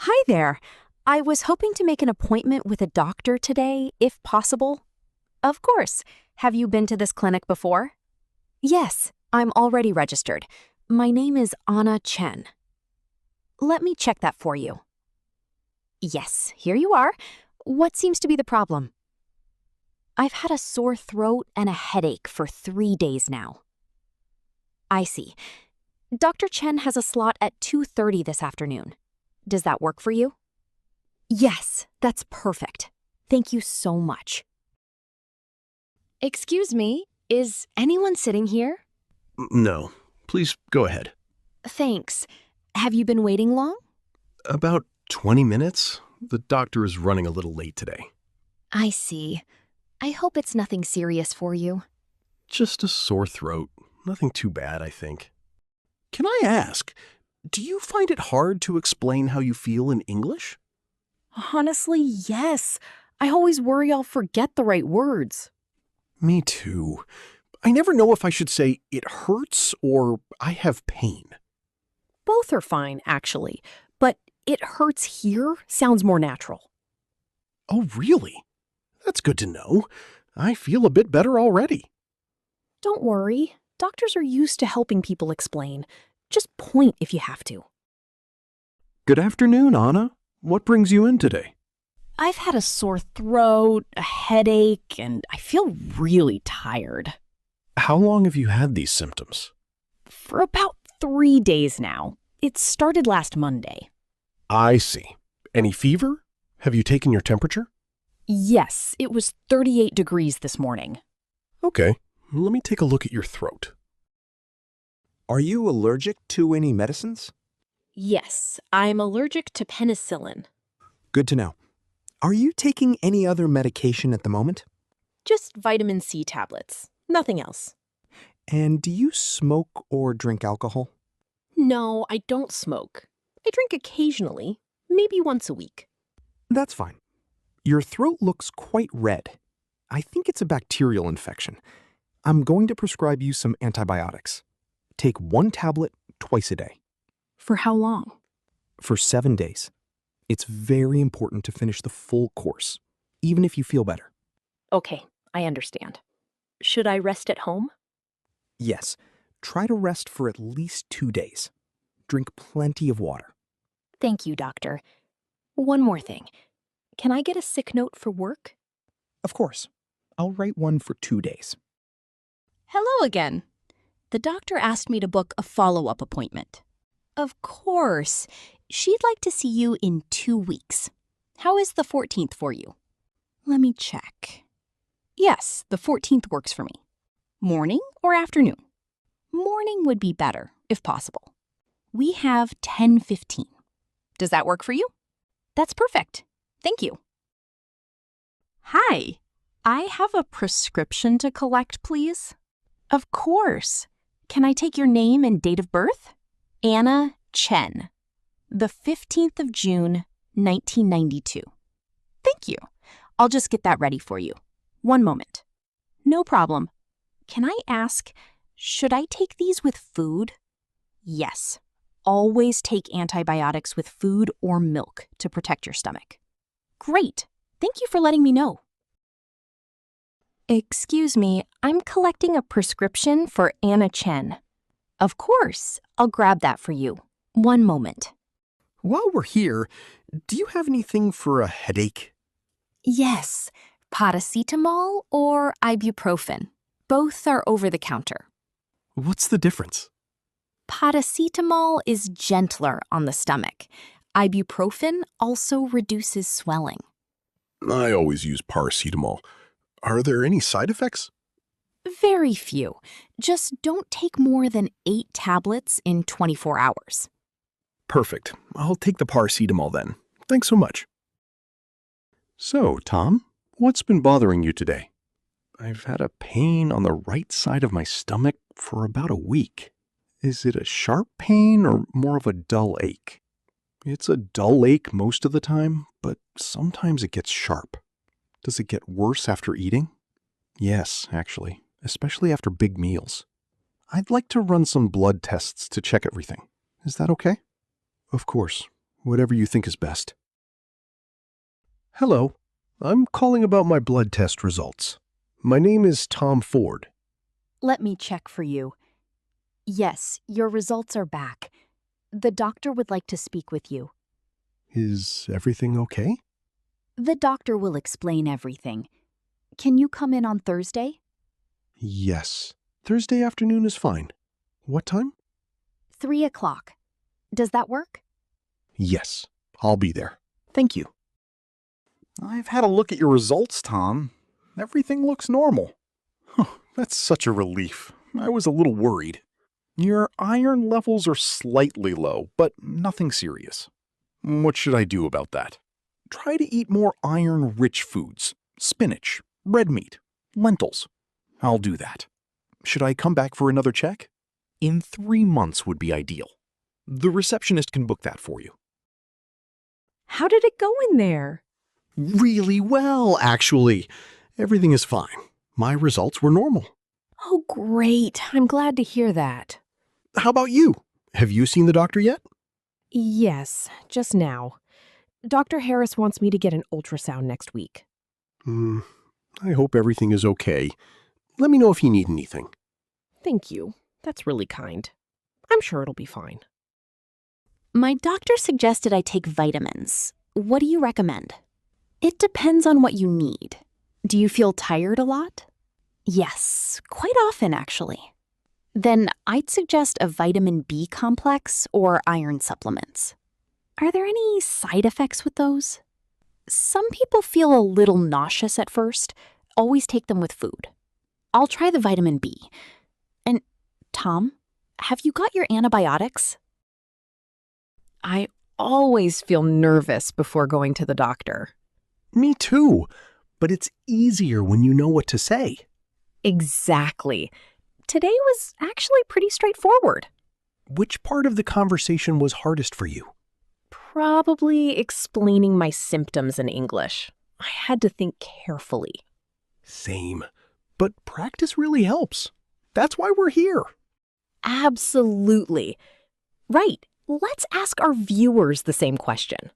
Hi there. I was hoping to make an appointment with a doctor today, if possible. Of course. Have you been to this clinic before? Yes, I'm already registered. My name is Anna Chen. Let me check that for you. Yes, here you are. What seems to be the problem? I've had a sore throat and a headache for 3 days now. I see. Dr. Chen has a slot at 2:30 this afternoon. Does that work for you? Yes, that's perfect. Thank you so much. Excuse me, is anyone sitting here? No, please go ahead. Thanks. Have you been waiting long? About 20 minutes. The doctor is running a little late today. I see. I hope it's nothing serious for you. Just a sore throat. Nothing too bad, I think. Can I ask, do you find it hard to explain how you feel in English? Honestly, yes. I always worry I'll forget the right words. Me too. I never know if I should say it hurts or I have pain. Both are fine, actually, but it hurts here sounds more natural. Oh, really? That's good to know. I feel a bit better already. Don't worry. Doctors are used to helping people explain. Just point if you have to. Good afternoon, Anna. What brings you in today? I've had a sore throat, a headache, and I feel really tired. How long have you had these symptoms? For about 3 days now. It started last Monday. I see. Any fever? Have you taken your temperature? Yes, it was 38 degrees this morning. Okay, let me take a look at your throat. Are you allergic to any medicines? Yes, I'm allergic to penicillin. Good to know. Are you taking any other medication at the moment? Just vitamin C tablets. Nothing else. And do you smoke or drink alcohol? No, I don't smoke. I drink occasionally, maybe once a week. That's fine. Your throat looks quite red. I think it's a bacterial infection. I'm going to prescribe you some antibiotics. Take 1 tablet twice a day. For how long? For 7 days. It's very important to finish the full course, even if you feel better. Okay, I understand. Should I rest at home? Yes, try to rest for at least 2 days. Drink plenty of water. Thank you, doctor. One more thing. Can I get a sick note for work? Of course. I'll write one for 2 days. Hello again. The doctor asked me to book a follow-up appointment. Of course. She'd like to see you in 2 weeks. How is the 14th for you? Let me check. Yes, the 14th works for me. Morning or afternoon? Morning would be better, if possible. We have 10:15. Does that work for you? That's perfect. Thank you. Hi. I have a prescription to collect, please. Of course. Can I take your name and date of birth? Anna Chen. The 15th of June, 1992. Thank you. I'll just get that ready for you. One moment. No problem. Can I ask, should I take these with food? Yes. Always take antibiotics with food or milk to protect your stomach. Great. Thank you for letting me know. Excuse me, I'm collecting a prescription for Anna Chen. Of course. I'll grab that for you. One moment. While we're here, do you have anything for a headache? Yes, paracetamol or ibuprofen. Both are over the counter. What's the difference? Paracetamol is gentler on the stomach. Ibuprofen also reduces swelling. I always use paracetamol. Are there any side effects? Very few. Just don't take more than 8 tablets in 24 hours. Perfect. I'll take the paracetamol then. Thanks so much. So, Tom, what's been bothering you today? I've had a pain on the right side of my stomach for about a week. Is it a sharp pain or more of a dull ache? It's a dull ache most of the time, but sometimes it gets sharp. Does it get worse after eating? Yes, actually, especially after big meals. I'd like to run some blood tests to check everything. Is that okay? Of course. Whatever you think is best. Hello. I'm calling about my blood test results. My name is Tom Ford. Let me check for you. Yes, your results are back. The doctor would like to speak with you. Is everything okay? The doctor will explain everything. Can you come in on Thursday? Yes. Thursday afternoon is fine. What time? 3 o'clock. Does that work? Yes. I'll be there. Thank you. I've had a look at your results, Tom. Everything looks normal. That's such a relief. I was a little worried. Your iron levels are slightly low, but nothing serious. What should I do about that? Try to eat more iron-rich foods. Spinach, red meat, lentils. I'll do that. Should I come back for another check? In 3 months would be ideal. The receptionist can book that for you. How did it go in there? Really well, actually. Everything is fine. My results were normal. Oh, great. I'm glad to hear that. How about you? Have you seen the doctor yet? Yes, just now. Dr. Harris wants me to get an ultrasound next week. I hope everything is okay. Let me know if you need anything. Thank you. That's really kind. I'm sure it'll be fine. My doctor suggested I take vitamins. What do you recommend? It depends on what you need. Do you feel tired a lot? Yes, quite often actually. Then I'd suggest a vitamin B complex or iron supplements. Are there any side effects with those? Some people feel a little nauseous at first. Always take them with food. I'll try the vitamin B. And Tom, have you got your antibiotics? I always feel nervous before going to the doctor. Me too. But it's easier when you know what to say. Exactly. Today was actually pretty straightforward. Which part of the conversation was hardest for you? Probably explaining my symptoms in English. I had to think carefully. Same. But practice really helps. That's why we're here. Absolutely. Right. Let's ask our viewers the same question.